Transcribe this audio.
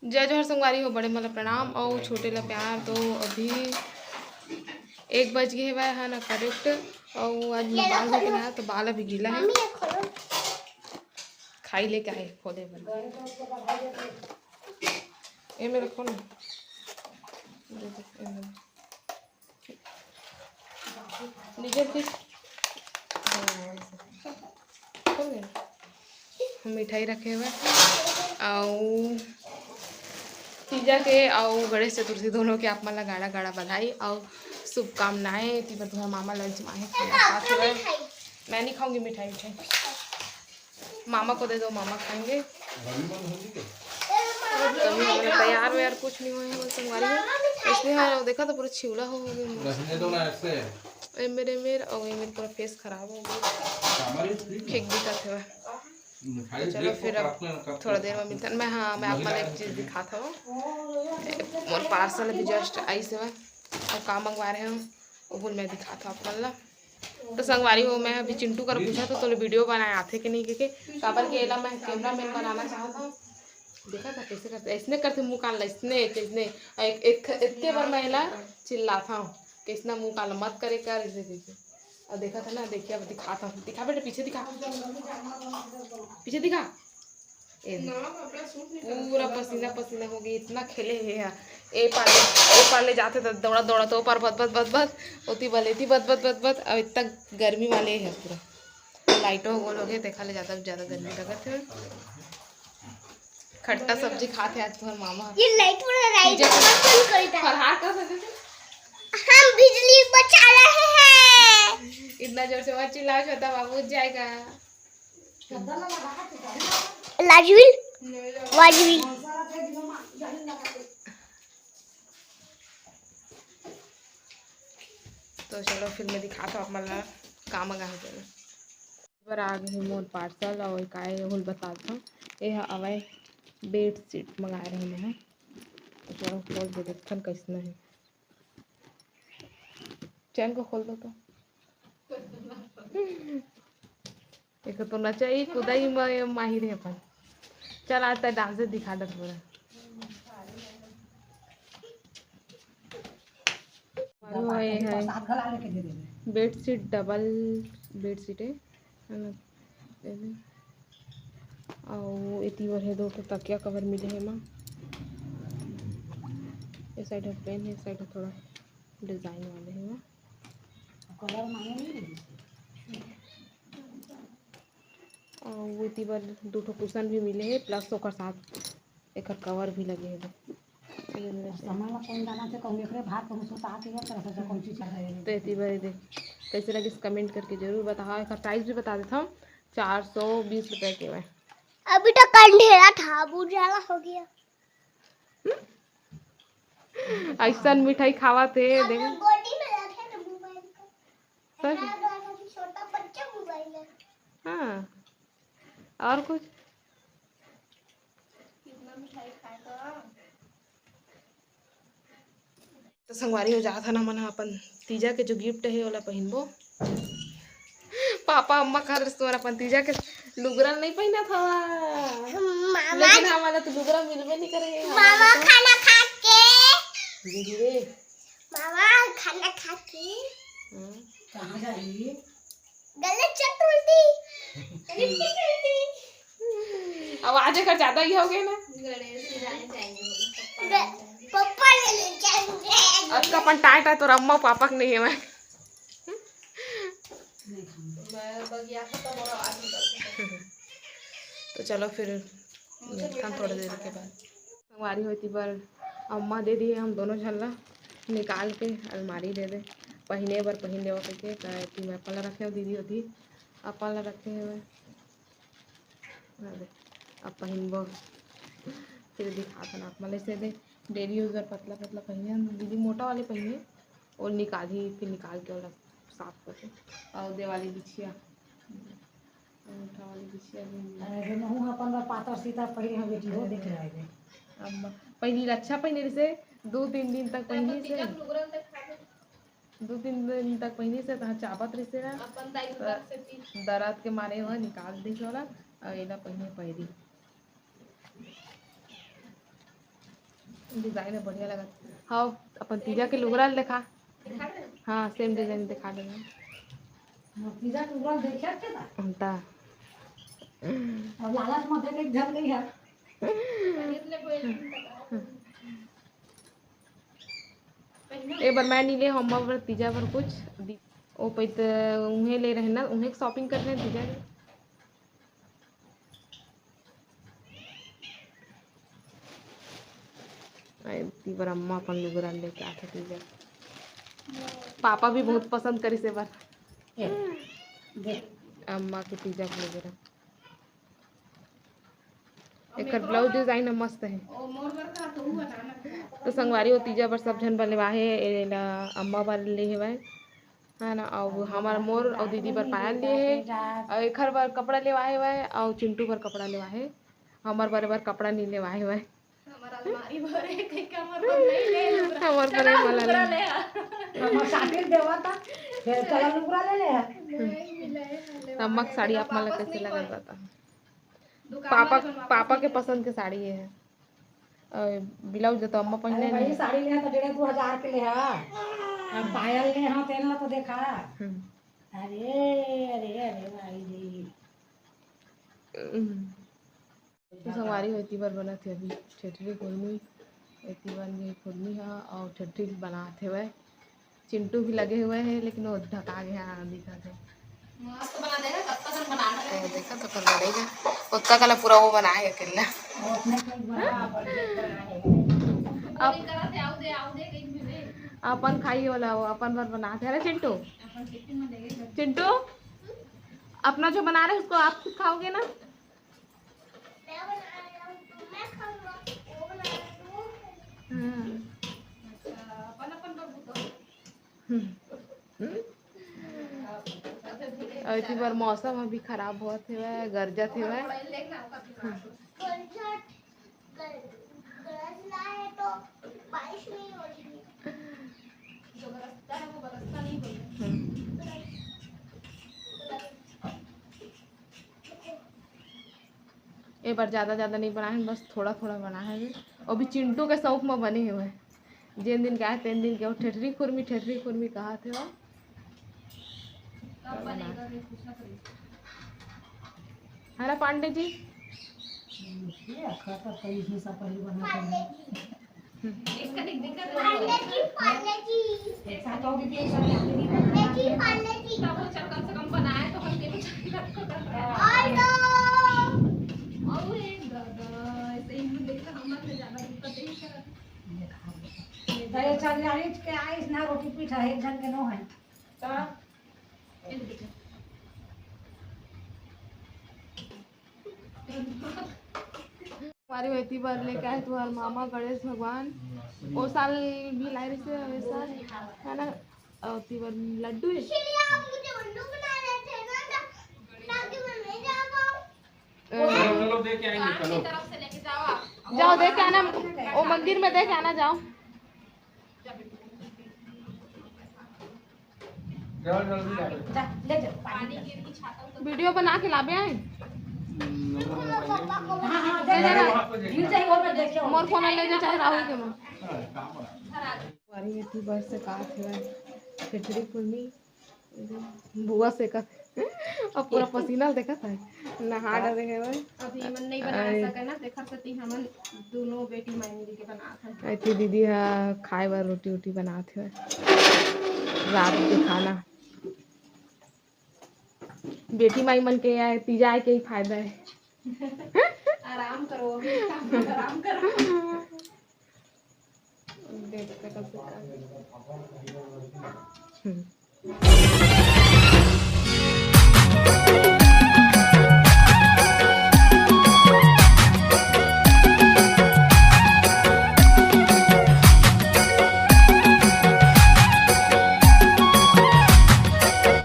जय जोहर संगवारी हो, बड़े मतलब प्रणाम और छोटे ला प्यार। तो अभी 1 बज गए हुआ है ना करेक्ट। और आज मैं बाल धो के नहाया तो बाल अभी गीला है। खाई लेके आए खोले बना ये मेरे रखो ना नीचे फिर मिठाई रखे हुए और तीजा के और गणेश चतुर्थी दोनों के आप मन गाड़ा गाड़ा बधाई और शुभकामनाएं। तुम्हारा मामा लंच में आए। मैं नहीं खाऊंगी मिठाई मिठाई, मामा को दे दो, मामा खाएंगे। कभी तैयार व्यार कुछ नहीं हुए हैं संगवारी में, इसलिए देखा तो पूरा छिवला हो गया मेरे और मेरे पूरा फेस खराब हो गया, ठीक दिखत है। तो चलो फिर अब थोड़ा देर में मिलता है। मैं आप एक चीज़ दिखाता हूँ। मोर पार्सल अभी जस्ट आई से और काम मंगवा रहे हो वो मैं दिखाता हूँ आप ला। तो संगवारी हो मैं अभी चिंटू कर पूछा तो वीडियो बनाए आते कि नहीं, क्योंकि काबर के एला मैं कैमरा मैन बनाना चाहता हूँ। देखा था कैसे करते, ऐसने करते मुँह कान इसने इतने बार मैं एला चिल्लाता हूँ कि इसना मुँह कान मत करे कर इसे कैसे। और देखा था ना, देखिए अब दिखाता हूँ। दिखा बेटा पीछे दिखा, पीछे दिखा। पूरा पसीना पसीना हो गई, इतना खेले है। ए पाले जाते तो दौड़ा दौड़ा तो पर बद बद बद बद होती बले थी बद बद बद बद। अब इतना गर्मी वाले है पूरा लाइटों गोल हो गए, देखा ले ज़्यादा गर्मी लगा थे। खट्टा सब्जी खाते आज तुम्हारे मामा। ये लाइट फरहार कर सकते थे, हम बिजली बचा रहे हैं। इतना जोर से मत चिल्लाओ, छोटा बाबू उठ जाएगा। लाजवी वाजवी तो चलो फिर मैं दिखाता हूँ अपना काम मंगा है। पर आ गए मोर पार्सल और काय होल बताता हूँ। यह अवय बेड शीट मंगा रहे हैं। तो चलो खोल दे देखन कैसना है। चैन को खोल दो तो एक तो नचाई कुदाई माहिर है अपन। चल आता डांस दिखा दे पूरा। बेडशीट डबल बेडशीट है और इतनी बार है दो तो तकिया कवर मिले हैं माँ। ये साइड है प्लेन है, साइड है थोड़ा डिजाइन वाले हैं माँ। और वो इतनी बार दो कुशन भी मिले हैं प्लस ओकर साथ एक कवर भी लगे हैं। तो इतनी बार देख कैसे लगे कमेंट करके जरूर बताओ। इसका प्राइस भी बता देता हूँ, 420 रुपये के हुए। अभी तो अंधेरा था, उजाला हो गया। ऐसा मिठाई खावा थे देखो। हाँ और कुछ तो संगवारी हो जाता ना मन अपन तीजा के जो गिफ्ट है वाला पहनबो। पापा अम्मा का तुम्हारा अपन तीजा के लुगरा नहीं पहना था लेकिन हमारा तो लुगरा मिलवे नहीं करे। मामा खाना खा के धीरे मामा खाना खा के कहाँ जा रही है? गलत चट उल्टी आवाज कर ज्यादा ही हो गए ना। गणेश जाने जाएंगे पापा ले जाएंगे। अच्छा अपन टाइट है तो अम्मा पापा के नहीं है मैं बगिया तो बड़ा आवाज निकलती। तो चलो फिर मिलता थोड़ी देर के बाद। हमारी होती पर अम्मा दे दी है, हम दोनों झल्ला निकाल के अलमारी दे दे पहने बार पहन ले करके मैं अपन रखे हो दीदी होती अपन रखे हुए अब पहनबो फिर दिखा ना मतलब से दे डेली यूज पतला पतला पहने हम दीदी मोटा वाले पहने और निकाली फिर निकाल के वाला साफ करके और दे वाली बिछिया मोटा वाली बिछिया अपन पातर सीता पहले हम बेटी हो देख रहे थे। अब पहली अच्छा पहने से 2-3 दिन तक पहनी से 2-3 दिन तक पहनी से तो चापत रही से दर्द के मारे हुआ निकाल दी वाला और एला पहने पैरी डिजाइन है बढ़िया लगा। हाँ अपन तीजा के लुगरा देखा। हाँ सेम डिजाइन दिखा देना। तीजा के लुगरा देखा के ना हमता अब लालच में देख झल गई है। एक बार मैं नहीं ले हम पर तीजा पर कुछ ओ पैत उन्हें ले रहे ना उन्हें शॉपिंग कर रहे हैं तीजा के। तीबर अम्मा अपन लुगरा लेके आते तीजा। पापा भी बहुत पसंद करी से बार अम्मा के तीजा के लुगरा। एक ब्लाउज डिजाइन मस्त है। तो संगवारी हो तीजा पर सब जन बने वाहे अम्मा बार ले है है ना। और हमारा मोर और दीदी पर पायल लिए है और एक बार कपड़ा ले वाहे हुआ है और चिंटू पर कपड़ा ले वाहे। हमार बार बार कपड़ा नहीं ले वाहे हुआ है। हमार पर वाला ले हम साथी देवा था फिर चला लुगरा ले ले। अम्मा की साड़ी आप मला कैसे लगा जाता। पापा के पसंद के साड़ी है। ब्लाउज तो अम्मा पहनने नहीं साड़ी ले तो 1500 के ले है। पायल ले हां तेना तो देखा। अरे अरे अरे भाई जी तो सवारी होती बार बना थे अभी ठेठरी कुर्मी इतनी बार ये कुर्मी है और ठेठरी बनाते हुए चिंटू भी लगे हुए हैं लेकिन वो ढका गया दिखा थे। मस्त बना देगा कब तक बनाना देखा तो कर बनेगा उत्ता कला पूरा वो बना है अकेला। अपन खाई वाला वो अपन बार बनाते हैं। चिंटू चिंटू अपना जो बना रहे उसको आप खुद खाओगे ना। इतनी बार मौसम अभी खराब हुआ थे गर्जा थे एक बार ज़्यादा नहीं बना है बस थोड़ा थोड़ा बना है। अभी चिंटू के शौक में बने हुए हैं जिन दिन गए तीन दिन के ठेठरी खुरमी कहा थे वो है ना पांडे जी। रोटी पीठा है जन के नो है हमारी बेटी पर लेके आए तुम्हारे मामा गणेश भगवान वो साल भी लाई रही से वैसा है ना। और तीवर लड्डू जाओ देख आना वो मंदिर में देख आना जाओ। वीडियो बना के लाबे आए मोर फोन ले जा चाहे राहुल के में वारी थी बस से का थे खिचड़ी कुर्मी बुआ से का और पूरा पसीना देखा था नहा डरे है अभी मन नहीं बना सके ना देखा सती हमन दोनों बेटी माई मिल के बनात है। ऐती दीदी खाए बार रोटी बनाते है रात के खाना बेटी माई मन के तीजा के ही फायदा है। आराम करो आराम करो देख